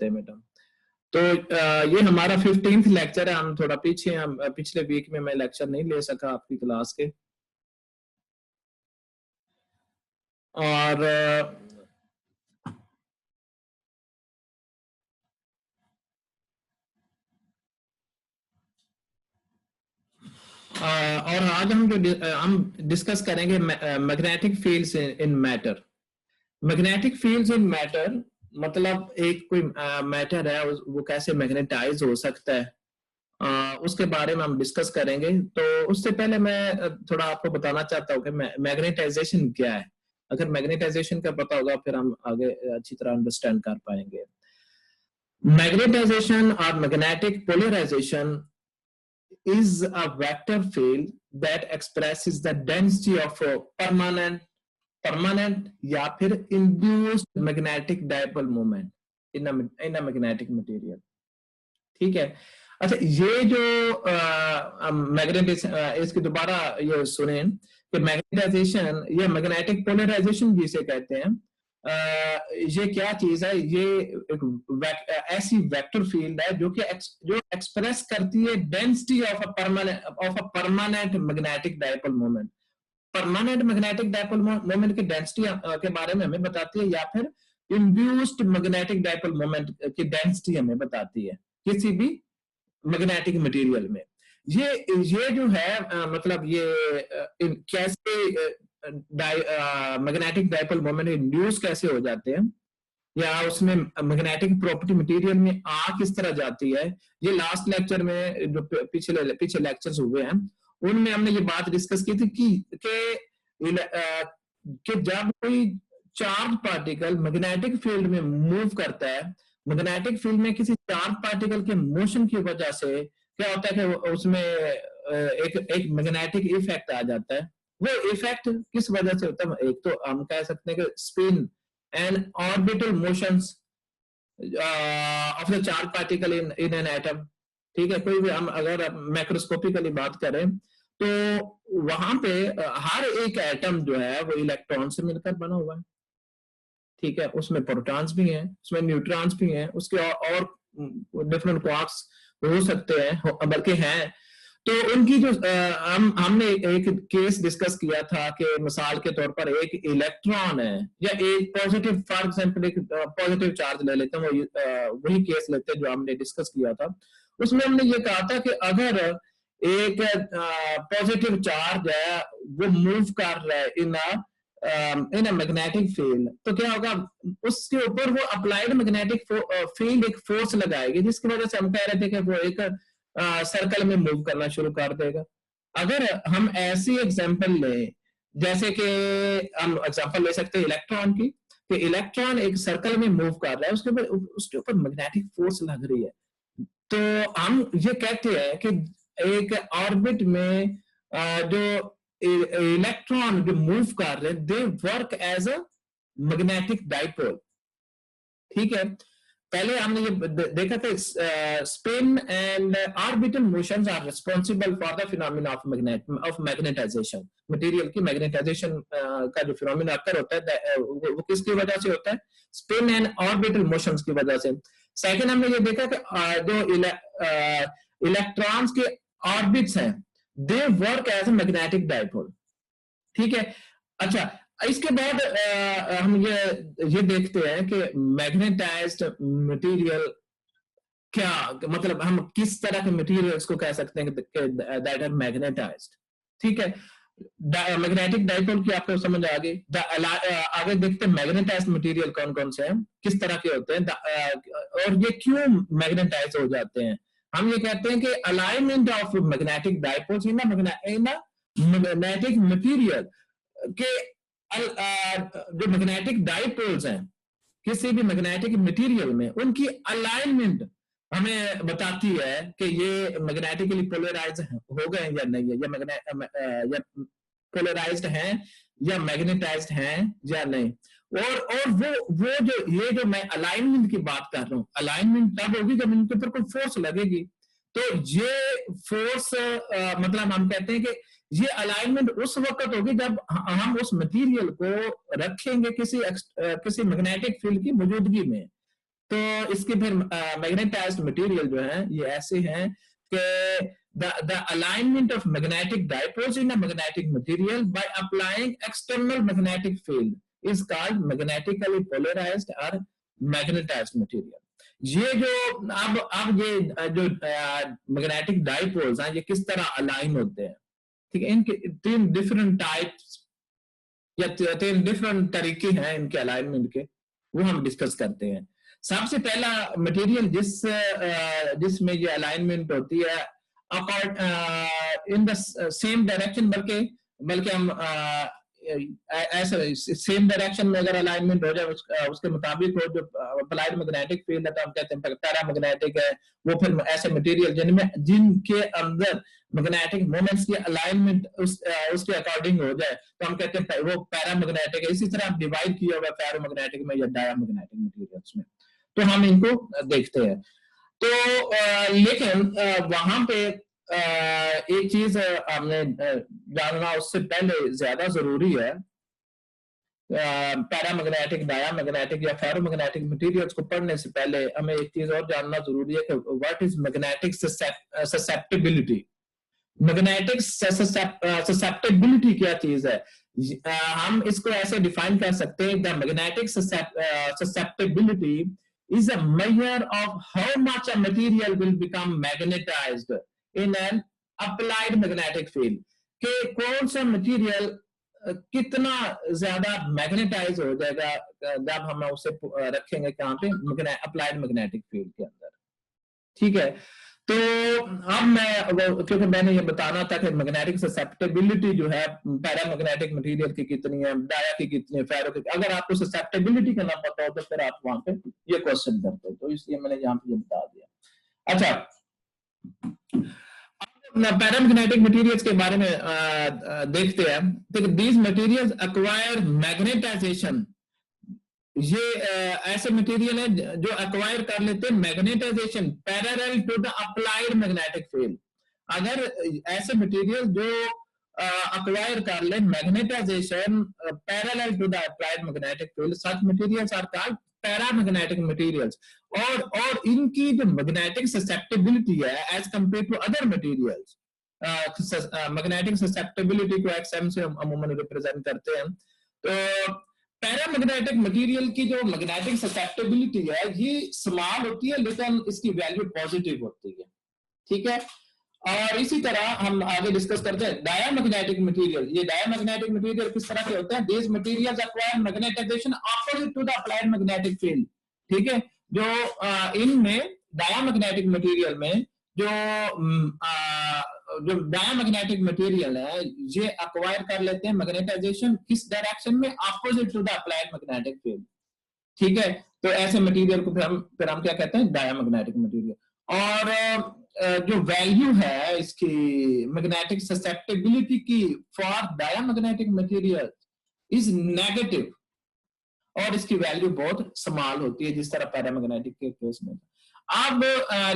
हैं बेटा। तो ये हमारा 15th लेक्चर है। हम थोड़ा पीछे, हम पिछले वीक में मैं लेक्चर नहीं ले सका आपकी क्लास के, और आज हम डिस्कस करेंगे magnetic fields in matter. Magnetic fields in matter मतलब एक कोई मैटर है वो कैसे मैग्नेटाइज हो सकता है, उसके बारे में हम डिस्कस करेंगे। तो उससे पहले मैं थोड़ा आपको बताना चाहता हूँ कि मैग्नेटाइजेशन क्या है। अगर मैग्नेटाइजेशन का पता होगा फिर हम आगे अच्छी तरह अंडरस्टैंड कर पाएंगे। मैग्नेटाइजेशन और magnetic polarisation is a vector field that expresses the density of a permanent या फिर induced magnetic dipole moment in a magnetic material। ठीक है। अच्छा, ये जो मैग्नेटाइजेशन, इसकी दोबारा ये सुने कि मैग्नेटाइजेशन या मैग्नेटिक पोलराइजेशन भी इसे कहते हैं। ये क्या चीज है? ये एक ऐसी वेक्टर फील्ड है जो एक्सप्रेस करती है density of a permanent magnetic dipole moment. Permanent magnetic dipole moment की डेंसिटी के बारे में हमें बताती है, या फिर इंड्यूस्ड मैग्नेटिक डाइपोल मोमेंट की डेंसिटी हमें बताती है किसी भी मैग्नेटिक मटेरियल में। ये जो है मतलब ये कैसे मैग्नेटिक डाइपोल मोमेंट इंड्यूस कैसे हो जाते हैं, या उसमें मैग्नेटिक प्रॉपर्टी मटेरियल में आ किस तरह जाती है। ये लास्ट लेक्चर में जो पीछे लेक्चर्स हुए हैं उनमें हमने ये बात डिस्कस की थी कि जब कोई चार्ज पार्टिकल मैग्नेटिक फील्ड में मूव करता है, मैग्नेटिक फील्ड में किसी चार्ज पार्टिकल के मोशन की वजह से क्या होता है कि उसमें एक मैग्नेटिक इफेक्ट आ जाता है। वो इफेक्ट किस वजह से होता है? एक तो हम कह सकते हैं कि spin and orbital motions of the charge particle in an atom. ठीक है, कोई भी हम अगर मैक्रोस्कोपिकली बात करें तो वहां पे हर एक एटम जो है वो इलेक्ट्रॉन से मिलकर बना हुआ है। ठीक है, उसमें प्रोटॉन्स भी हैं, उसमें न्यूट्रॉन्स भी हैं, उसके और डिफरेंट क्वार्क्स हो सकते हैं, बल्कि हैं। तो उनकी जो हमने एक केस डिस्कस किया था कि मिसाल के तौर पर एक इलेक्ट्रॉन है या एक पॉजिटिव, फॉर एग्जांपल एक पॉजिटिव चार्ज ले लेते हैं, वही केस लेते हैं जो हमने डिस्कस किया था। उसमें हमने ये कहा था कि अगर एक पॉजिटिव चार्ज है वो मूव कर रहा है इन अ मैग्नेटिक फील्ड, तो क्या होगा? उसके ऊपर वो अप्लाइड मैग्नेटिक फील्ड एक फोर्स लगाएगी, जिसकी वजह से हम कह रहे थे कि वो एक सर्कल में मूव करना शुरू कर देगा। अगर हम ऐसी एग्जांपल लें, जैसे कि हम एग्जांपल ले सकते हैं इलेक्ट्रॉन की, कि इलेक्ट्रॉन एक सर्कल में मूव कर रहा है, उसके ऊपर मैग्नेटिक फोर्स लग रही है, तो हम ये कहते हैं कि एक ऑर्बिट में जो इलेक्ट्रॉन जो मूव कर रहे हैं, they work as a magnetic dipole. ठीक है, पहले हमने ये देखा था spin and orbital motions are responsible for the phenomena of magnetisation. Material की मैग्नेटाइजेशन का जो फिनोमेना अक्कर होता है वो किसकी वजह से होता है? स्पिन एंड ऑर्बिटल मोशंस की वजह से। सेकंड हमने ये देखा कि जो इलेक्ट्रॉन्स के ऑर्बिट्स हैं, they work as a magnetic dipole. ठीक है। अच्छा, इसके बाद हम ये देखते हैं कि मैग्नेटाइज्ड मटेरियल क्या मतलब, हम किस तरह के मटेरियल्स को कह सकते हैं दैट आर मैग्नेटाइज्ड। ठीक है, मैग्नेटिक डाइपोल की आपको समझ आ गई। आगे देखते हैं मैग्नेटाइज्ड मटेरियल कौन कौन से हैं, किस तरह के होते हैं, और ये क्यों मैग्नेटाइज हो जाते हैं। हम ये कहते हैं कि alignment of magnetic dipoles in magnetic material के जो मैग्नेटिक डाइपोल्स हैं किसी भी मैग्नेटिक मटेरियल में, उनकी अलाइनमेंट हमें बताती है कि ये मैग्नेटिकली पोलराइज हो गए या नहीं है, या पोलराइज्ड हैं या मैग्नेटाइज्ड हैं या नहीं। और वो जो मैं अलाइनमेंट की बात कर रहा हूँ, अलाइनमेंट तब होगी जब इनके ऊपर कोई फोर्स लगेगी। तो ये फोर्स मतलब हम कहते हैं कि ये अलाइनमेंट उस वक्त होगी जब हम उस मटेरियल को रखेंगे किसी मैग्नेटिक फील्ड की मौजूदगी में। तो इसके फिर मैग्नेटाइज्ड मटेरियल जो है ये ऐसे हैं कि the alignment of magnetic dipoles in a magnetic material by applying external magnetic field is called magnetically polarized or magnetized material. ये जो अब ये जो मैग्नेटिक डाइपोल्स हैं ये किस तरह अलाइन होते हैं, ठीक है, इनके 3 डिफरेंट टाइप्स या 3 डिफरेंट तरीके हैं इनके अलाइनमेंट के, वो हम डिस्कस करते हैं। सबसे पहला मटेरियल जिसमें ये अलाइनमेंट होती है इन द सेम डायरेक्शन, बल्कि हम ऐसे सेम डायरेक्शन में अगर अलाइनमेंट हो जाए उसके मुताबिक हो, जो अप्लाइड मैग्नेटिक फील्ड है तो हम कहते हैं पैरामैग्नेटिक है। वो फिर ऐसे मटेरियल जिनके अंदर मैग्नेटिक मोमेंट्स की अलाइनमेंट उसके अकॉर्डिंग हो जाए तो हम कहते हैं वो पैरामैग्नेटिक है। इसी तरह डिवाइड किया हुआ पैरामैग्नेटिक में या डायामैग्नेटिक मटेरियल्स में, तो हम इनको देखते हैं। तो लेकिन वहां पे एक चीज हमने जानना उससे पहले ज्यादा जरूरी है, पैरामैग्नेटिक, डायामैग्नेटिक या फेरोमैग्नेटिक मटेरियल्स को पढ़ने से पहले हमें एक चीज और जानना जरूरी है कि what is magnetic susceptibility. Magnetic susceptibility क्या चीज है? हम इसको ऐसे डिफाइन कर सकते हैं, the magnetic susceptibility is a measure of how much a material will become magnetized in an applied magnetic field, कि कौन सा मटेरियल कितना ज्यादा मैग्नेटाइज हो जाएगा जब हम उसे रखेंगे कहां पे, अप्लाइड मैग्नेटिक फील्ड के अंदर, ठीक है। तो अब क्योंकि मैंने ये बताना था कि मैग्नेटिक ससेप्टिबिलिटी जो है पैरामैग्नेटिक मटेरियल की कितनी है, डाया की कितनी है, फेरो की, अगर आपको ससेप्टिबिलिटी का ना पता हो तो फिर आप वहां पे ये क्वेश्चन करते, तो इसलिए मैंने यहाँ पे ये बता दिया। अच्छा, पैरामैग्नेटिक मटेरियल्स के बारे में देखते हैं। तो दीज मटेरियल्स एक्वायर मैग्नेटाइजेशन, ये ऐसे मटेरियल है जो एक्वायर कर लेते हैं magnetisation parallel to the applied magnetic field. अगर ऐसे मटेरियल जो एक्वायर कर ले magnetisation parallel to the applied magnetic field, such materials are called paramagnetic materials. और इनकी जो मैग्नेटिक ससेप्टिबिलिटी है as compare to other materials, magnetic susceptibility को एक्सएम से अमूमन रिप्रेजेंट करते हैं। तो पैरामैग्नेटिक मटेरियल की जो मैग्नेटिक ससेप्टिबिलिटी है ये स्मॉल होती है लेकिन इसकी वैल्यू पॉजिटिव होती है, ठीक है। और इसी तरह हम आगे डिस्कस करते हैं डायामैग्नेटिक मटेरियल। ये डायामैग्नेटिक मटेरियल किस तरह के होते हैं? These materials acquire magnetisation opposite to the applied magnetic field, ठीक है। जो इनमें डायामैग्नेटिक मटेरियल में जो डायामैग्नेटिक मटेरियल है ये एक्वायर कर लेते हैं मैग्नेटाइजेशन किस डायरेक्शन में? Opposite to the applied magnetic field, ठीक है। तो ऐसे मटेरियल को फिर हम क्या कहते हैं? Diamagnetic material. और जो वैल्यू है इसकी मैग्नेटिक ससेप्टिबिलिटी की for diamagnetic material is negative, और इसकी वैल्यू बहुत स्मॉल होती है जिस तरह पैरामैग्नेटिक के केस में। अब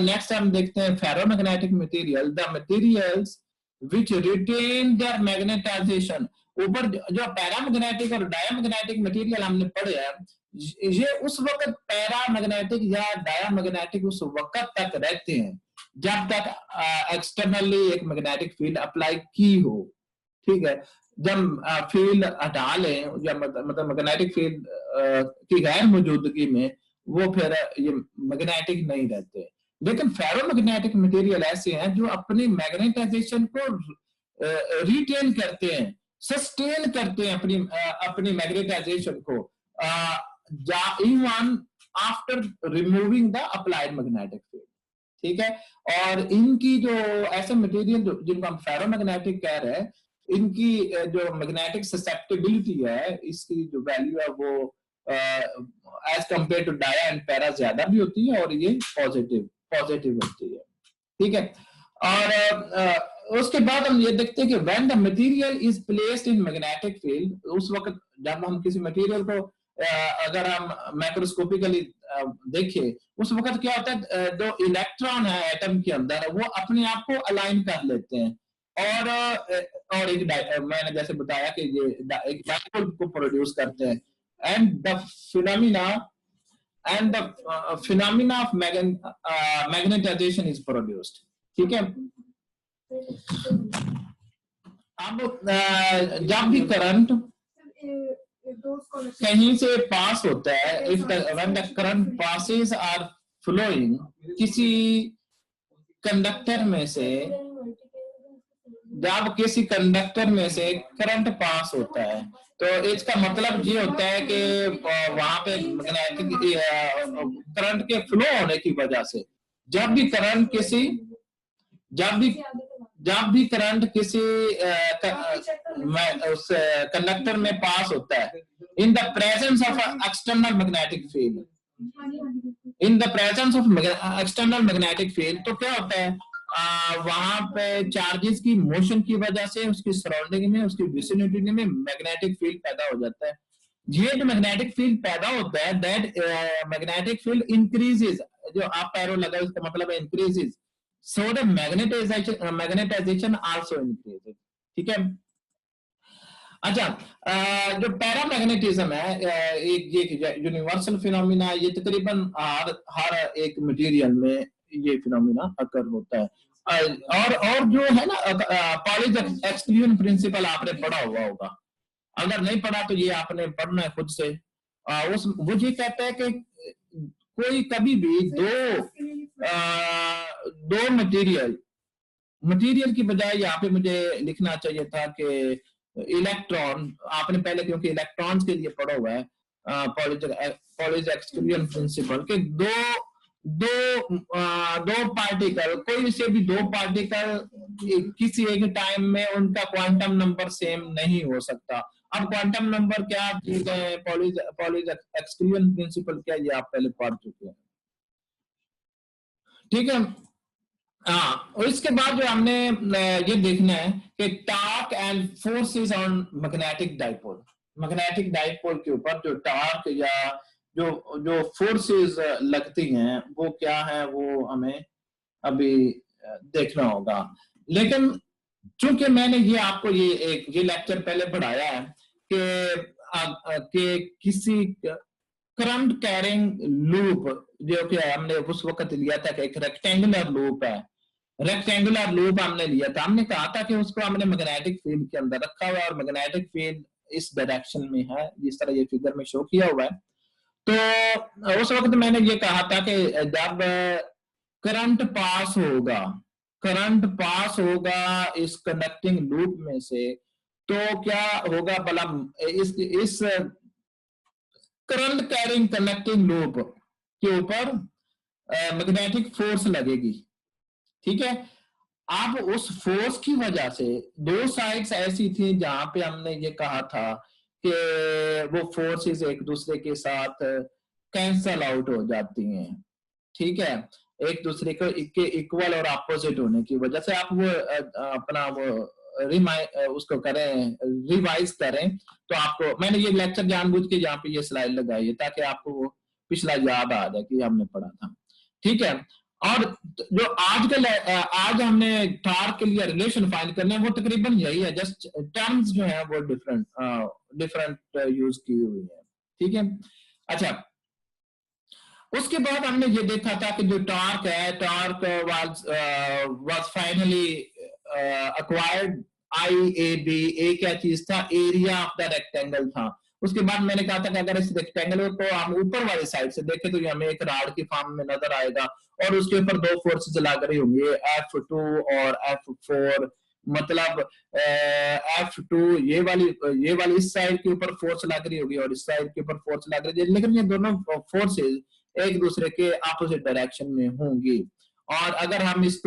नेक्स्ट हम देखते हैं ferromagnetic material, the materials which retain their magnetisation. ऊपर जो पैरामैग्नेटिक और डायामैग्नेटिक मटेरियल हमने पढ़े हैं, ये उस वक्त पैरामैग्नेटिक या डायामैग्नेटिक उस वक्त तक रहते हैं जब तक एक्सटर्नली एक मैग्नेटिक फील्ड अप्लाई की हो, ठीक है। जब फील्ड हटा लें या मतलब मैग्नेटिक फील्ड की गैर मौजूदगी में वो फिर ये मैग्नेटिक नहीं रहते। लेकिन फेरोमैग्नेटिक मटेरियल ऐसे हैं जो अपनी मैग्नेटाइजेशन को रिटेन करते हैं, सस्टेन करते हैं अपनी मैग्नेटाइजेशन को even after removing the applied magnetic field, ठीक है। और इनकी जो ऐसे मटेरियल जिनको हम फेरोमैग्नेटिक कह रहे हैं, इनकी जो मैग्नेटिक ससेप्टिबिलिटी है इसकी जो वैल्यू है वो as compare to dia and para ज्यादा भी होती है और ये पॉजिटिव होती है, ठीक है। और उसके बाद हम ये देखते हैं कि when the material is placed in magnetic field, उस वक्त जब हम किसी मटेरियल को अगर हम माइक्रोस्कोपिकली देखें उस वक्त क्या होता है, जो इलेक्ट्रॉन है एटम के अंदर वो अपने आप को अलाइन कर लेते हैं और एक मैंने जैसे बताया कि ये एक डाइपोल को प्रोड्यूस करते हैं। And the phenomena and the phenomena of magnetization is produced. ठीक है। अब जब भी करंट कहीं से पास होता है, if the when the current passes are flowing, किसी कंडक्टर में से, जब किसी कंडक्टर में से करंट पास होता है तो इसका मतलब ये होता है कि वहां पे मैग्नेटिक करंट के फ्लो होने की वजह से जब भी करंट किसी उस कंडक्टर में पास होता है, in the presence of external magnetic field, in the presence of external magnetic field, तो क्या होता है वहां पे चार्जेस की मोशन की वजह से उसकी सराउंडिंग में, उसकी विसिनिटी में मैग्नेटिक फील्ड पैदा हो जाता है। ये जो मैग्नेटिक फील्ड पैदा होता है, दैट मैग्नेटिक फील्ड इंक्रीजेस, जो आप पैरो लगा उसका मतलब है increases, so the magnetization also increases. ठीक है। अच्छा, जो पैरामैग्नेटिज्म है ये यूनिवर्सल फिनोमिना, ये तकरीबन हर एक मटेरियल में ये फिनोमिना अकर होता है। और जो है ना पॉलीज एक्सक्लूजन प्रिंसिपल आपने पढ़ा हुआ होगा, अगर नहीं पढ़ा तो ये आपने पढ़ना है खुद से। वो ये कहता है कि कोई कभी भी दो मटेरियल की बजाय यहाँ पे मुझे लिखना चाहिए था कि इलेक्ट्रॉन, आपने पहले क्योंकि इलेक्ट्रॉन्स के लिए पढ़ा हुआ है पॉलीज एक्सक्लूजन प्रिंसिपल के दो पार्टिकल, कोई से भी दो पार्टिकल किसी एक टाइम में उनका क्वांटम नंबर सेम नहीं हो सकता। अब क्वांटम नंबर क्या चीज है, पॉलीज एक्सक्लूजन प्रिंसिपल क्या, ये आप पहले पढ़ चुके हैं। ठीक है। हाँ, और इसके बाद जो हमने ये देखना है कि torque and forces on magnetic dipole, magnetic dipole के ऊपर जो टॉर्क या जो फोर्सेस लगती हैं वो क्या है, वो हमें अभी देखना होगा। लेकिन चूंकि मैंने ये आपको ये लेक्चर पहले पढ़ाया है कि किसी करंट कैरिंग लूप जो कि हमने उस वक्त लिया था कि एक रेक्टेंगुलर लूप है, रेक्टेंगुलर लूप हमने लिया था, हमने कहा था कि उसको हमने मैग्नेटिक फील्ड के अंदर रखा हुआ है और मैग्नेटिक फील्ड इस डायरेक्शन में है, जिस तरह ये फिगर में शो किया हुआ है। तो उस वक्त मैंने ये कहा था कि जब करंट पास होगा इस कंडक्टिंग लूप में से, तो क्या होगा भला, इस करंट कैरिंग कंडक्टिंग लूप के ऊपर मैग्नेटिक फोर्स लगेगी। ठीक है। अब उस फोर्स की वजह से दो साइड्स ऐसी थी जहां पे हमने ये कहा था कि वो फोर्सेस एक दूसरे के साथ कैंसल आउट हो जाती हैं। ठीक है। एक दूसरे को इक्वल और अपोजिट होने की वजह से आप वो अपना वो उसको करें, रिवाइज करें, तो आपको मैंने ये लेक्चर जानबूझ के यहाँ पे ये स्लाइड लगाई है ताकि आपको वो पिछला याद आ जाए कि हमने पढ़ा था। ठीक है। और जो आज हमने टॉर्क के लिए रिलेशन फाइंड करना है वो तकरीबन यही है, जस्ट टर्म्स जो है वो डिफरेंट यूज की हुई है। ठीक है। अच्छा, उसके बाद हमने ये देखा था कि जो टॉर्क है, torque was finally acquired IAB। ए क्या चीज था, एरिया ऑफ द रेक्टेंगल था। उसके बाद मैंने कहा था कि अगर इस रेक्टेंगल को हम ऊपर वाली साइड से देखें तो ये हमें एक राड की फॉर्म में नजर आएगा और उसके ऊपर दो फोर्सेस लग रही होंगी, F2 और F4। मतलब F2 ये वाली इस साइड के ऊपर फोर्स लग रही होगी और इस साइड के ऊपर फोर्स लग रही है, लेकिन ये दोनों फोर्सेस एक दूसरे के अपोजिट डायरेक्शन में होंगी। और अगर हम इस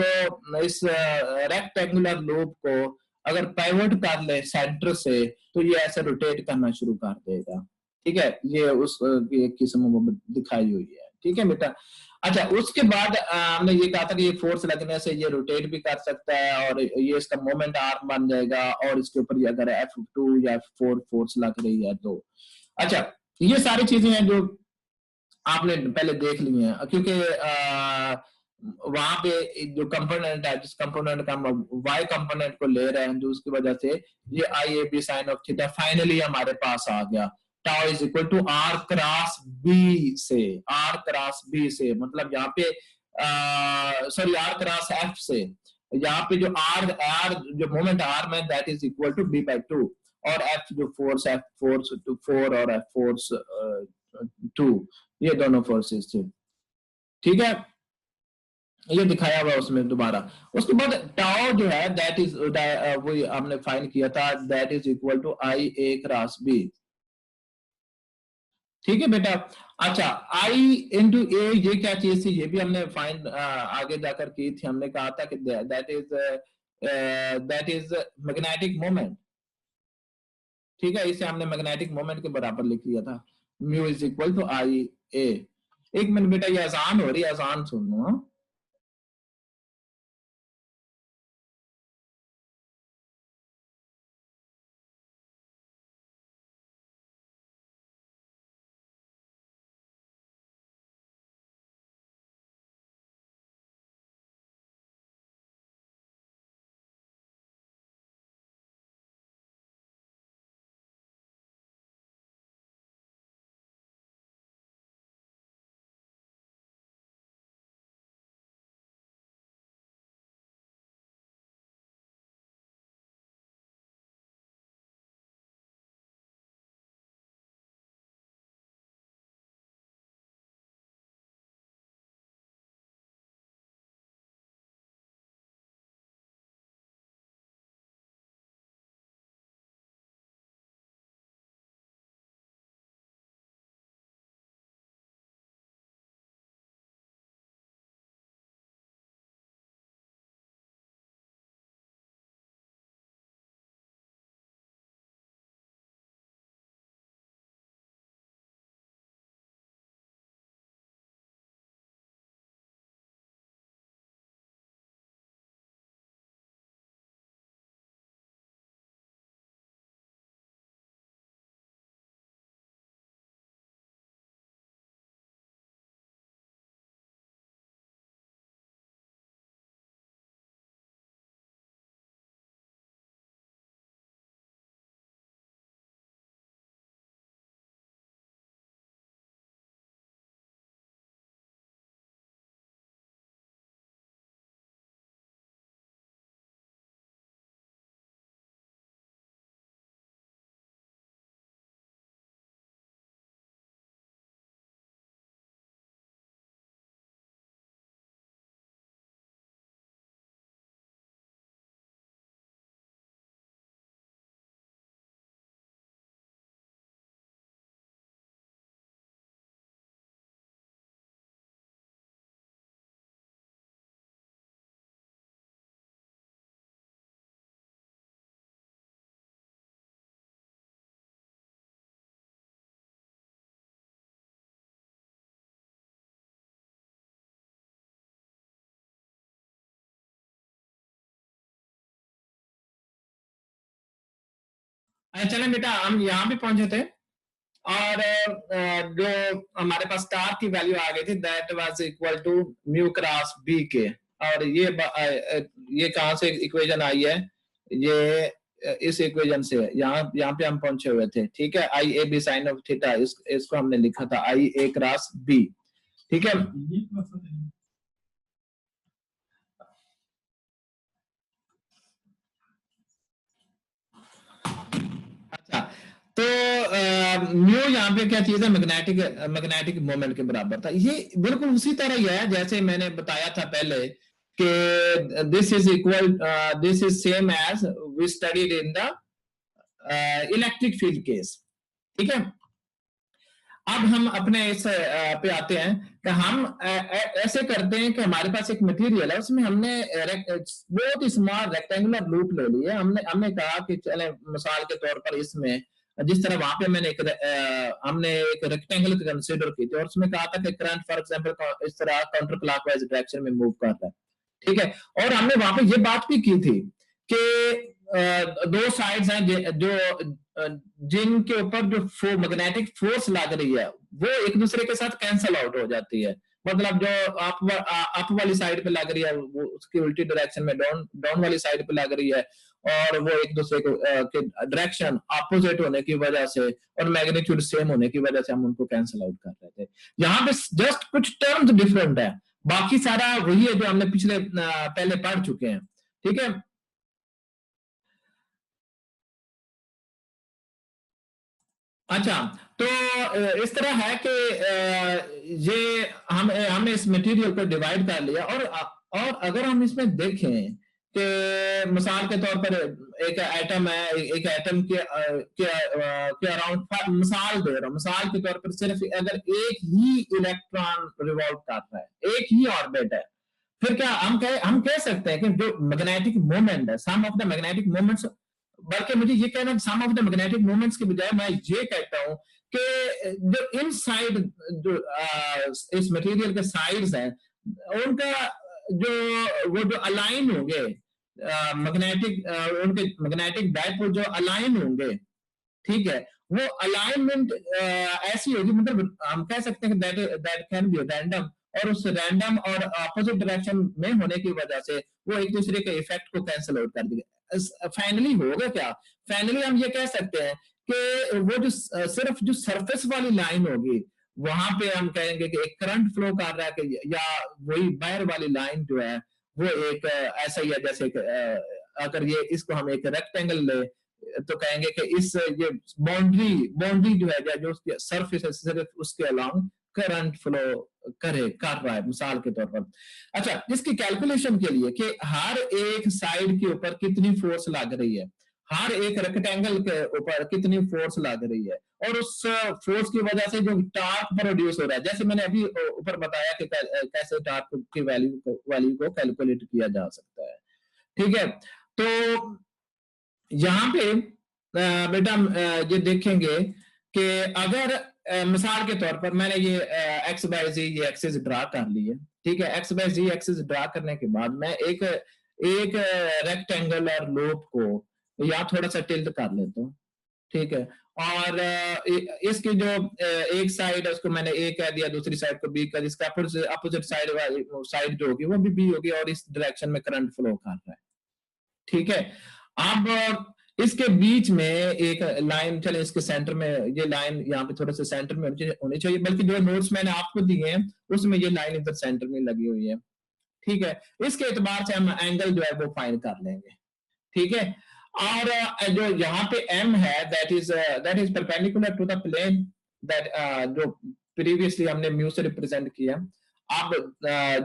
रेक्टेंगुलर लूप को अगर पाइवट कर ले सेंटर से तो ये ऐसे रोटेट करना शुरू कर देगा। ठीक है। ये उस किस्म दिखाई हुई है। ठीक है बेटा। अच्छा, उसके बाद हमने ये कहा था कि ये फोर्स लगने से ये रोटेट भी कर सकता है और ये इसका मोमेंट आर्म बन जाएगा और इसके ऊपर अगर F2 या F4 फोर्स लग रही है तो। अच्छा, ये सारी चीजें हैं जो आपने पहले देख ली हैं, क्योंकि वहां पे जो कंपोनेंट है, जिस कंपोनेंट का हम y कंपोनेंट को ले रहे हैं, जो उसकी वजह से ये IAB sine of theta finally हमारे पास आ गया। Tau is equal to r cross b से, आर क्रॉस बी से, मतलब यहाँ पे सॉरी आर क्रॉस एफ से, यहाँ पे जो आर आर जो मोमेंट आर में that is equal to b by two, और एफ जो force F force two four और एफ फोर्स टू, ये दोनों फोर्सेस थे। ठीक है, ये दिखाया हुआ उसमें दोबारा। उसके बाद टाउ जो है दैट इज वो हमने फाइंड किया था, that is equal to I A cross B. ठीक है बेटा। अच्छा, आई इंटू ए ये क्या चीज थी, ये भी हमने फाइंड आगे जाकर की थी। हमने कहा था कि दैट इज मैग्नेटिक मोमेंट। ठीक है, इसे हमने मैग्नेटिक मोमेंट के बराबर लिख लिया था, mu is equal to I ए। एक मिनट बेटा, ये आसान हो रही है, आसान सुन लो। हाँ? चलें बेटा, हम यहाँ पे पहुंचे थे, और जो हमारे पास स्टार की वैल्यू आ गई थी, that was equal to mu cross B के। और ये कहां से इक्वेशन आई है, ये इस इक्वेशन से, यहाँ यहाँ पे हम पहुंचे हुए थे। ठीक है, I A B sine of theta, इसको हमने लिखा था आई ए क्रॉस बी। ठीक है, अच्छा, तो म्यू यहाँ पे क्या चीज है, मैग्नेटिक मैग्नेटिक मोमेंट के बराबर था। ये बिल्कुल उसी तरह ही है जैसे मैंने बताया था पहले कि this is equal, this is same as we studied in the electric field case. ठीक है, अब हम अपने इस पे आते हैं कि हम ऐसे करते हैं कि हमारे पास एक मटेरियल है, उसमें हमने बहुत ही स्मॉल रेक्टेंगुलर लूप ले ली है। हमने कहा कि चले मिसाल के तौर पर इसमें जिस तरह वहां पे हमने एक रेक्टेंगल कंसिडर की थी, और उसमें कहा था कि करंट फॉर एग्जांपल इस तरह काउंटर क्लॉकवाइज डायरेक्शन में मूव कर रहा है। ठीक है, और हमने वहां पे ये बात भी की थी कि दो साइड्स हैं जो जिनके ऊपर जो मैग्नेटिक फोर्स लग रही है वो एक दूसरे के साथ कैंसल आउट हो जाती है। मतलब जो अप वाली साइड पे लग रही है वो उसकी उल्टी डायरेक्शन में डाउन डाउन वाली साइड पे लग रही है, और वो एक दूसरे को के डायरेक्शन अपोजिट होने की वजह से और मैग्नीट्यूड सेम होने की वजह से हम उनको कैंसिल आउट कर रहे थे। यहाँ पे जस्ट कुछ टर्म्स डिफरेंट है, बाकी सारा वही है जो हमने पिछले पहले पढ़ चुके हैं। ठीक है, अच्छा, तो इस तरह है कि ये हमने इस मटेरियल को डिवाइड कर लिया, और अगर हम इसमें देखें कि मिसाल के तौर पर एक एटम है, एक एटम के अराउंड, मिसाल दे रहा हूं, मिसाल के तौर पर सिर्फ अगर एक ही इलेक्ट्रॉन रिवॉल्व कर रहा है, एक ही ऑर्बिट है, फिर क्या हम कह सकते हैं कि जो मैग्नेटिक मोमेंट है, सम ऑफ द मैग्नेटिक मोमेंट्स, बल्कि मुझे ये कहना सम ऑफ द मैग्नेटिक मोमेंट्स के बजाय मैं ये कहता हूं कि जो इनसाइड जो इस मटेरियल के साइड्स हैं उनका जो वो जो अलाइन होंगे मैग्नेटिक उनके मैग्नेटिक डायपोल जो अलाइन होंगे, ठीक है, वो अलाइनमेंट ऐसी होगी, मतलब हम कह सकते हैं कि दैट कैन बी रैंडम, और उस रैंडम और अपोजिट डायरेक्शन में होने की वजह से वो एक दूसरे के इफेक्ट को कैंसिल आउट कर देगा। फाइनली होगा क्या, फाइनली हम ये कह सकते हैं कि वो जो सिर्फ जो सरफेस वाली लाइन होगी वहां पे हम कहेंगे कि एक करंट फ्लो कर रहा है, कि या वही बाहर वाली लाइन जो है वो एक ऐसा ही है जैसे अगर ये इसको हम एक रेक्टेंगल ले तो कहेंगे कि इस ये बाउंड्री बाउंड्री जो है जो उसकी सरफेस है सिर्फ उसके अलाउंग करंट फ्लो कर रहा है, मिसाल के तौर पर। अच्छा, इसकी कैलकुलेशन के लिए कि हर एक साइड के ऊपर कितनी फोर्स लग रही है, हर एक रेक्टेंगल के ऊपर कितनी फोर्स लग रही है, और उस फोर्स की वजह से जो टार्क प्रोड्यूस हो रहा है, जैसे मैंने अभी ऊपर बताया कि कैसे टार्क की वैल्यू को कैलकुलेट किया जा सकता है। ठीक है, तो यहाँ पे बेटा ये देखेंगे कि अगर मिसाल के तौर पर मैंने ये एक्स बाय जी ये एक्सिस ड्रा कर ली है, ठीक है, एक्स बाय जी एक्सिस ड्रा करने के बाद मैं एक एक रेक्टेंगुलर लोब को या थोड़ा सा टिल्ट कर लेता हूँ, ठीक है, और इसकी जो एक साइड है उसको मैंने ए कह दिया, दूसरी साइड को बी कर, इसका अपोजिट साइड जो होगी वो भी बी होगी, और इस डायरेक्शन में करंट फ्लो कर रहा है। ठीक है, अब इसके बीच में एक लाइन, चले इसके सेंटर में ये लाइन यहाँ पे थोड़ा सा सेंटर में होनी चाहिए, बल्कि जो नोट्स मैंने आपको दिए हैं उसमें ये लाइन इधर सेंटर में लगी हुई है। ठीक है, इसके एतबार से हम एंगल जो है वो फाइंड कर लेंगे। ठीक है, और जो यहाँ पे m है that is perpendicular to the plane that जो प्रीवियसली हमने म्यू से रिप्रेजेंट किया। अब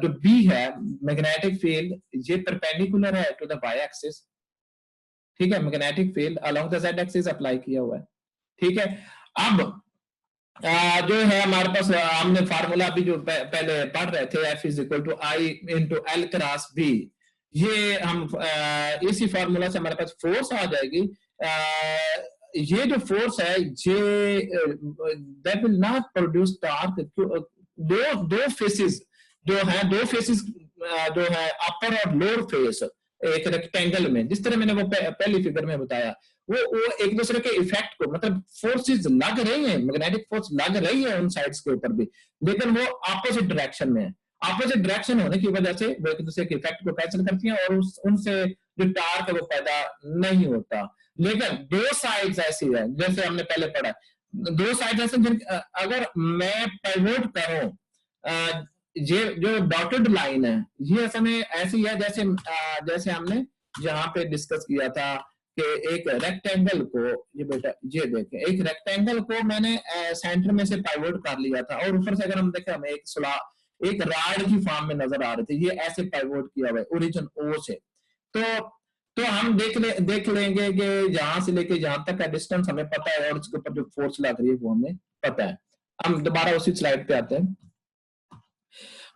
जो b है मैग्नेटिक फील्ड, ये परपेंडिकुलर है टू द वाई एक्सिस, ठीक है, magnetic field along the z axis apply किया हुआ है। ठीक है, अब जो है हमारे पास हमने फार्मूला भी जो पहले पढ़ रहे थे F is equal to I into L cross B, ये हम इसी फार्मूला से हमारे पास फोर्स आ जाएगी। ये जो फोर्स है ये that will not produce torque, दो फेसेस जो है, दो फेसेस जो है अपर और लोअर फेस एक रेक्टेंगल में, जिस तरह मैंने वो पहली फिगर में बताया, वो एक दूसरे के इफेक्ट को, मतलब फोर्सेस लग रही हैं, मैग्नेटिक फोर्स लग रही है उन साइड्स के ऊपर भी, लेकिन वो ऑपोजिट डायरेक्शन में है। ऑपोजिट डायरेक्शन होने की वजह से वो एक दूसरे के इफेक्ट को कैंसिल करती हैं, और उनसे जो टार्क है वो पैदा नहीं होता। लेकिन दो साइड्स ऐसी है, जैसे हमने पहले पढ़ा, दो साइड ऐसे अगर मैं पाइवोट करूं, ये जो डॉटेड लाइन है ये असल में ऐसी है जैसे जैसे हमने यहाँ पे डिस्कस किया था कि एक रेक्टेंगल को, ये बेटा ये देखें, एक रेक्टेंगल को मैंने सेंटर में से पाइवोट कर लिया था, और ऊपर से अगर हम देखें हमें एक राड की फॉर्म में नजर आ रहे थे, ये ऐसे पाइवोट किया हुआ है ओरिजिन ओ से। तो हम देख लेंगे कि जहां से लेके जहां तक का डिस्टेंस हमें पता है, और इसके ऊपर जो फोर्स लग रही है वो हमें पता है। हम दोबारा उसी स्लाइड पे आते हैं।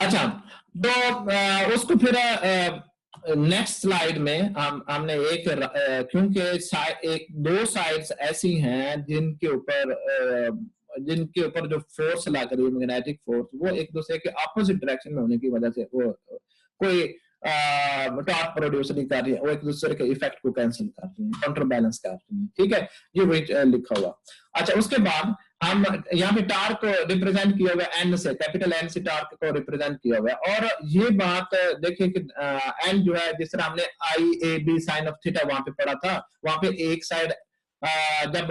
अच्छा, तो उसको फिर नेक्स्ट स्लाइड में हमने एक क्योंकि एक दो साइड्स ऐसी हैं जिनके ऊपर जो फोर्स लग रही है मैग्नेटिक फोर्स, वो एक दूसरे के ऑपोजिट डायरेक्शन में होने की वजह से वो कोई टॉर्क प्रोड्यूस नहीं कर रही है, वो एक दूसरे के इफेक्ट को कैंसिल कर रही है, काउंटर बैलेंस कर रही है। ठीक है, ये वही लिखा हुआ। अच्छा, उसके बाद हम यहाँ पे टार्क को रिप्रेजेंट किया हुआ है एन से, कैपिटल एन से टार्क को रिप्रेजेंट किया हुआ है। और ये बात देखिए कि एन जो है, जिस तरह हमने I A B sine of theta वहां पे पढ़ा था, वहां पे एक साइड जब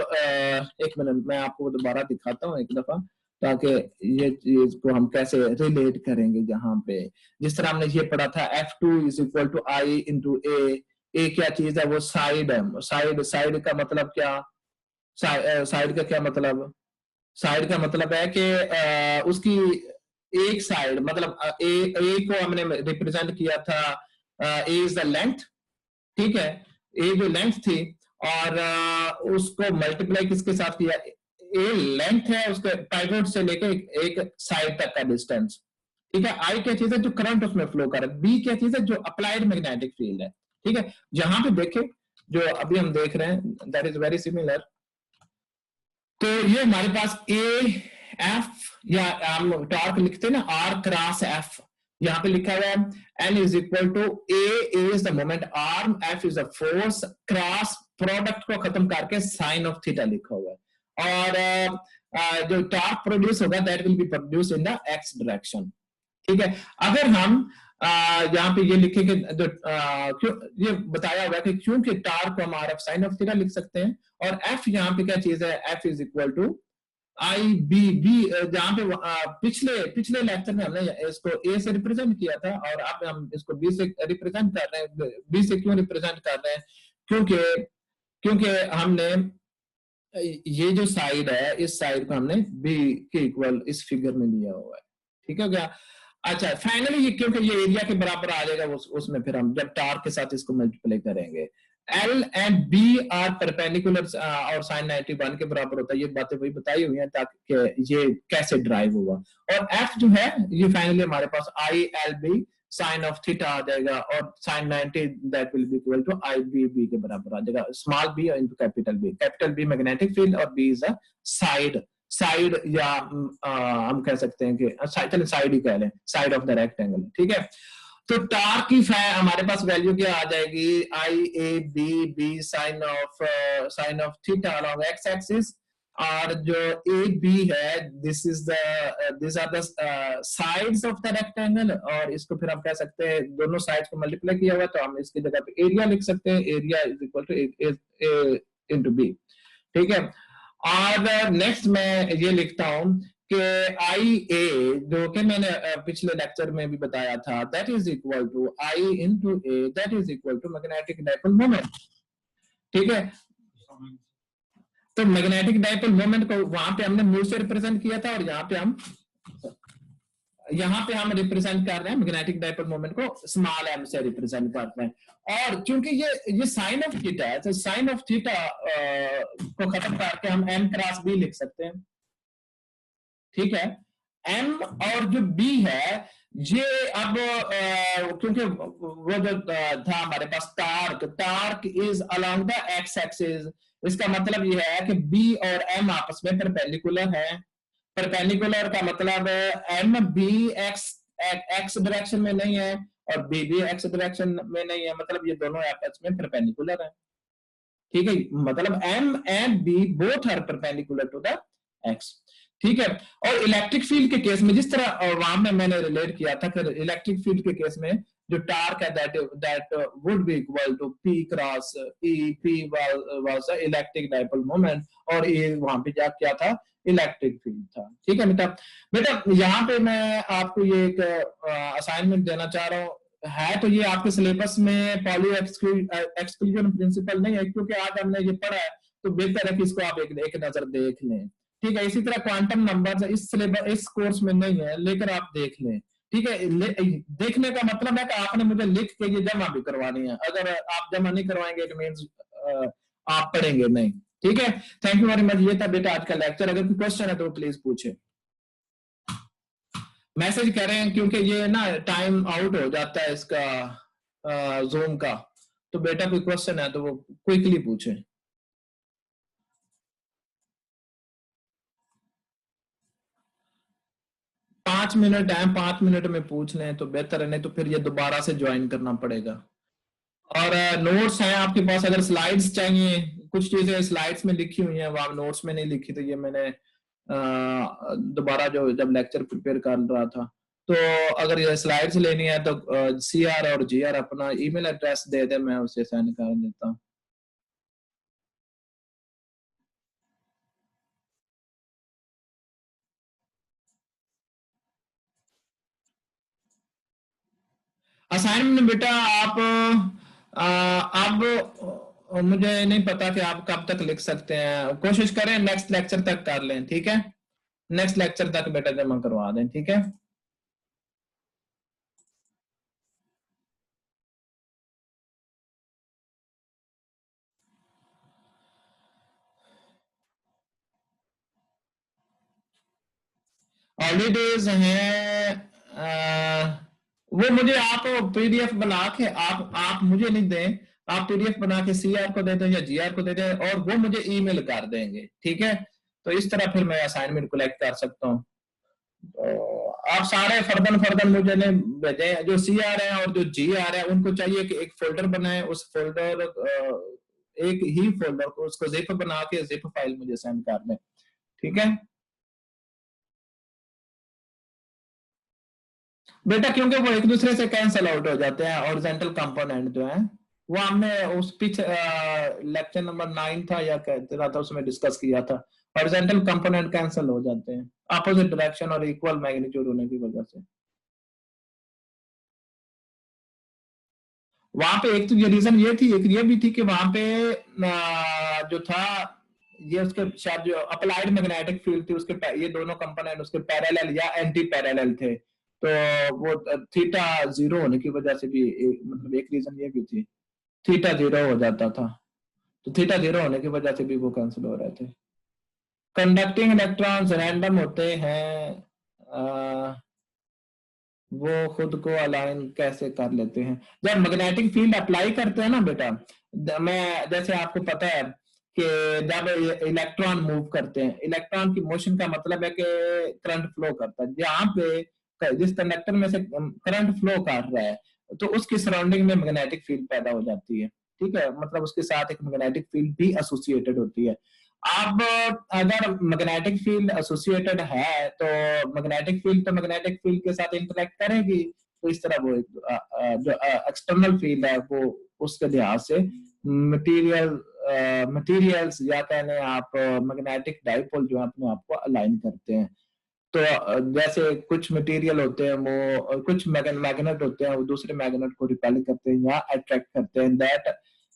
एक मिनट मैं आपको दोबारा दिखाता हूँ एक दफा, ताकि ये चीज को हम कैसे रिलेट करेंगे। यहाँ पे जिस तरह हमने ये पढ़ा था F2 is equal to I into A क्या चीज है, वो साइड है। साइड का मतलब क्या, साइड का क्या मतलब, साइड का मतलब है कि उसकी एक साइड, मतलब ए को हमने रिप्रेजेंट किया था, ए इज द लेंथ, ठीक है, ए जो लेंथ थी, और उसको मल्टीप्लाई किसके साथ किया, ए लेंथ है उसके पाइवोट से लेके एक साइड तक का डिस्टेंस, ठीक है। आई क्या चीज है, जो करंट उसमें फ्लो कर रहा है। बी क्या चीज है, जो अप्लाइड मैग्नेटिक फील्ड है, ठीक है। जहां पे देखें जो अभी हम देख रहे हैं, दैट इज वेरी सिमिलर। तो ये हमारे पास ए एफ, या हम टॉर्क लिखते हैं ना आर क्रॉस एफ, यहाँ पे लिखा हुआ है N is equal to A is the moment arm, F is the force, cross product को खत्म करके साइन ऑफ थीटा लिखा हुआ है। और जो टॉर्क प्रोड्यूस होगा that will B produce in the x direction, ठीक है। अगर हम यहाँ पे ये लिखेंगे, जो क्यों ये बताया हुआ है कि क्योंकि टार्क को हम R F sine of theta लिख सकते हैं, और एफ यहाँ पे क्या चीज है, F is equal to I B, B जहाँ पे पिछले लेक्चर में हमने इसको ए से रिप्रेजेंट किया था, और अब हम इसको बी से रिप्रेजेंट कर रहे हैं। बी से क्यों रिप्रेजेंट कर रहे हैं, क्योंकि हमने ये जो साइड है, इस साइड को हमने बी के इक्वल इस फिगर में लिया हुआ है, ठीक है क्या। अच्छा, फाइनली ये क्योंकि ये एरिया के बराबर आ जाएगा, उसमें फिर हम जब टार्क के साथ इसको मल्टीप्लाई करेंगे, L and B are perpendicular और साइन 91 के बराबर होता है। ये बातें वही बताई हुई हैं ताकि ये कैसे ड्राइव होगा। और एफ जो है ये फाइनली हमारे पास I L B sine of theta आ जाएगा, और sine 90 that will be equal to I B, B के बराबर आ जाएगा, small B into capital B. Capital B magnetic field और बी इज अ साइड, या हम कह सकते हैं कि चलिए साइड ही कह लें, साइड ऑफ द रेक्टेंगल, ठीक है। तो टार्क की हमारे पास वैल्यू क्या आ जाएगी, I A B B sine of theta along X axis, और जो ए बी है this are the sides of the rectangle, और इसको फिर हम कह सकते हैं दोनों साइड्स को मल्टीप्लाई किया हुआ, तो हम इसकी जगह पे एरिया लिख सकते हैं, area is equal to A into B, ठीक है। और नेक्स्ट मैं ये लिखता हूं कि आई ए, जो कि मैंने पिछले लेक्चर में भी बताया था, that is equal to I into A, that is equal to magnetic dipole moment, ठीक है। तो मैग्नेटिक डाइपोल मोमेंट को वहां पे हमने म्यू से रिप्रेजेंट किया था, और यहाँ पे हम रिप्रेजेंट कर रहे हैं मैग्नेटिक डाइपोल मोमेंट को स्मॉल एम से रिप्रेजेंट करते हैं। और क्योंकि ये साइन ऑफ थीटा है, तो साइन ऑफ थीटा को खत्म करके हम एम क्रॉस बी लिख सकते हैं, ठीक है। एम और जो बी है ये अब क्योंकि वो जो था हमारे पास torque is along the X axis, इसका मतलब ये है कि बी और एम आपस में परपेंडिकुलर है। परपेंडिकुलर का मतलब एम बी एक्स डायरेक्शन में नहीं है और बी भी एक्स डायरेक्शन में नहीं है, मतलब ये दोनों आपस में परपेंडिकुलर है, ठीक है। मतलब M and B both are perpendicular to the X, ठीक है। और इलेक्ट्रिक फील्ड के केस में जिस तरह वहां में मैंने रिलेट किया था कि इलेक्ट्रिक फील्ड के केस में जो टार्क है that would be equal to P cross E, P was the electric dipole moment, और ये वहां पे क्या था, इलेक्ट्रिक फील्ड था, ठीक है। बेटा यहाँ पे मैं आपको ये एक असाइनमेंट देना चाह रहा हूँ, है तो ये आपके सिलेबस में पॉली एक्सक्लूजन प्रिंसिपल नहीं है, क्योंकि आज हमने ये पढ़ा है, तो बेहतर है कि इसको आप एक नजर देख लें, ठीक है। इसी तरह क्वांटम नंबर इस सिलेबस इस कोर्स में नहीं है, लेकिन आप देख लें, ठीक है। देखने का मतलब है कि आपने मुझे लिख के ये जमा भी करवानी है, अगर आप जमा नहीं करवाएंगे इट मींस आप पढ़ेंगे नहीं, ठीक है। Thank you very much. ये था बेटा आज का लेक्चर, अगर कोई क्वेश्चन है तो प्लीज पूछे, मैसेज करें, क्योंकि ये ना टाइम आउट हो जाता है इसका जूम का, तो बेटा कोई क्वेश्चन है तो वो क्विकली पूछे। पांच मिनट है, 5 मिनट में पूछ लें तो बेहतर है, नहीं तो फिर ये दोबारा से ज्वाइन करना पड़ेगा। और नोट्स हैं आपके पास, अगर स्लाइड्स चाहिए, कुछ चीजें स्लाइड्स में लिखी हुई हैं, वहां नोट्स में नहीं लिखी, तो ये मैंने दोबारा जो जब लेक्चर प्रिपेयर कर रहा था। तो अगर ये स्लाइड्स लेनी है तो CR और GR अपना ईमेल एड्रेस दे दे, मैं उसे सेंड कर देता हूँ। असाइनमेंट बेटा आप अब मुझे नहीं पता कि आप कब तक लिख सकते हैं, कोशिश करें नेक्स्ट लेक्चर तक कर लें, ठीक है? नेक्स्ट लेक्चर तक बेटा जमा करवा दें, ठीक है? हॉलीडेज हैं वो मुझे आप PDF बना के आप मुझे नहीं दें, आप PDF बना के CR को दे दें या GR को दे दें और वो मुझे ईमेल कर देंगे, ठीक है? तो इस तरह फिर मैं असाइनमेंट कलेक्ट कर सकता हूँ। तो आप सारे फर्दन मुझे ने भेजे, जो CR है और जो GR है उनको चाहिए कि एक फोल्डर बनाए, उस फोल्डर एक ही फोल्डर को उसको जिप बना के जिप फाइल मुझे सेंड कर दें, ठीक है बेटा? क्योंकि वो एक दूसरे से कैंसल आउट हो जाते हैं, हॉरिजॉन्टल कंपोनेंट जो है वो हमने उस पिछ लेक्चर नंबर 9 था या कहते था उसमें डिस्कस किया था। हॉरिजॉन्टल कंपोनेंट कैंसल हो जाते हैं अपोजिट डायरेक्शन और इक्वल मैग्नीट्यूड होने की वजह से। वहां पे एक तो ये रीजन ये थी, एक ये भी थी कि वहां पे जो था ये उसके शायद जो अप्लाइड मैग्नेटिक फील्ड थी उसके ये दोनों कंपोनेंट उसके पैरेलल या एंटी पैरेलल थे, तो वो थीटा 0 होने की वजह से भी मतलब एक रीजन ये भी थी, थीटा 0 हो जाता था, तो थीटा 0 होने की वजह से भी वो कैंसिल हो रहे थे। कंडक्टिंग इलेक्ट्रॉन्स रैंडम होते हैं, वो खुद को अलाइन कैसे कर लेते हैं जब मैग्नेटिक फील्ड अप्लाई करते हैं ना बेटा? मैं जैसे आपको पता है कि जब इलेक्ट्रॉन मूव करते हैं, इलेक्ट्रॉन की मोशन का मतलब है कि करंट फ्लो करता है, जहाँ पे जिस कंडक्टर में से करंट फ्लो कर रहा है तो उसकी सराउंडिंग में मैग्नेटिक फील्ड पैदा हो जाती है, ठीक है? मतलब उसके साथ एक मैग्नेटिक फील्ड भी एसोसिएटेड होती है। अब अगर मैग्नेटिक फील्ड एसोसिएटेड है तो मैग्नेटिक फील्ड के साथ इंटरेक्ट करेगी, तो इस तरह वो जो एक्सटर्नल फील्ड है वो उसके लिहाज से मटेरियल्स या कहने आप मैग्नेटिक डाइपोल जो अपने आप को अलाइन करते हैं। तो जैसे कुछ मटेरियल होते हैं वो कुछ मैग्नेट होते हैं वो दूसरे मैग्नेट को रिपेल करते हैं या अट्रैक्ट करते हैं, that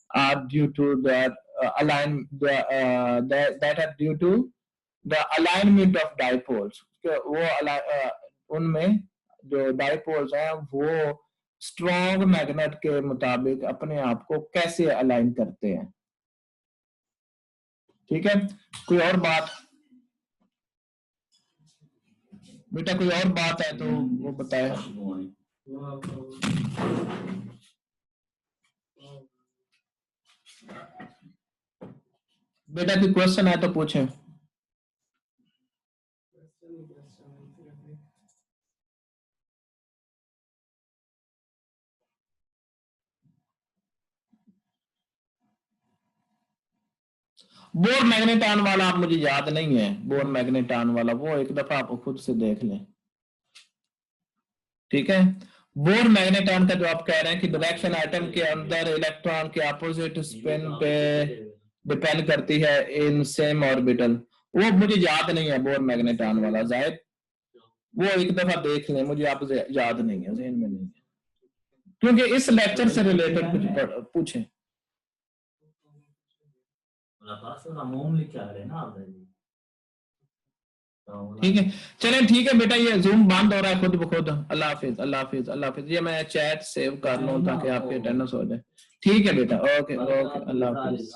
are due to their that are due to the alignment of dipoles। उनमें जो डाइपोल्स हैं वो स्ट्रॉन्ग मैग्नेट के मुताबिक अपने आप को कैसे अलाइन करते हैं, ठीक है? कोई और बात बेटा, कोई और बात है तो वो बताए। बेटा कोई क्वेश्चन है तो पूछें। बोर मैग्नेटान वाला आप मुझे याद नहीं है, बोर मैग्नेटान वाला वो एक दफा आप खुद से देख लें, ठीक है? बोर मैग्नेटान का जो आप कह रहे हैं कि डायरेक्शन आइटम के अंदर इलेक्ट्रॉन के अपोजिट स्पिन पे डिपेंड करती है इन सेम ऑर्बिटल, वो मुझे याद नहीं है बोर मैग्नेटान वाला जाहिद, वो एक दफा देख लें, मुझे आप याद नहीं है, जहन में नहीं है, क्योंकि इस लेक्चर से रिलेटेड कुछ पूछें। ठीक है चलें, ठीक है बेटा, ये जूम बंद हो रहा है खुद ब खुद। अल्लाह हाफिज, अल्लाह हाफिज, अल्लाह हाफिज। ये मैं चैट सेव कर लूँ ताकि आपकी अटेंडेंस हो जाए। ठीक है बेटा, ओके ओके, अल्लाह हाफिज।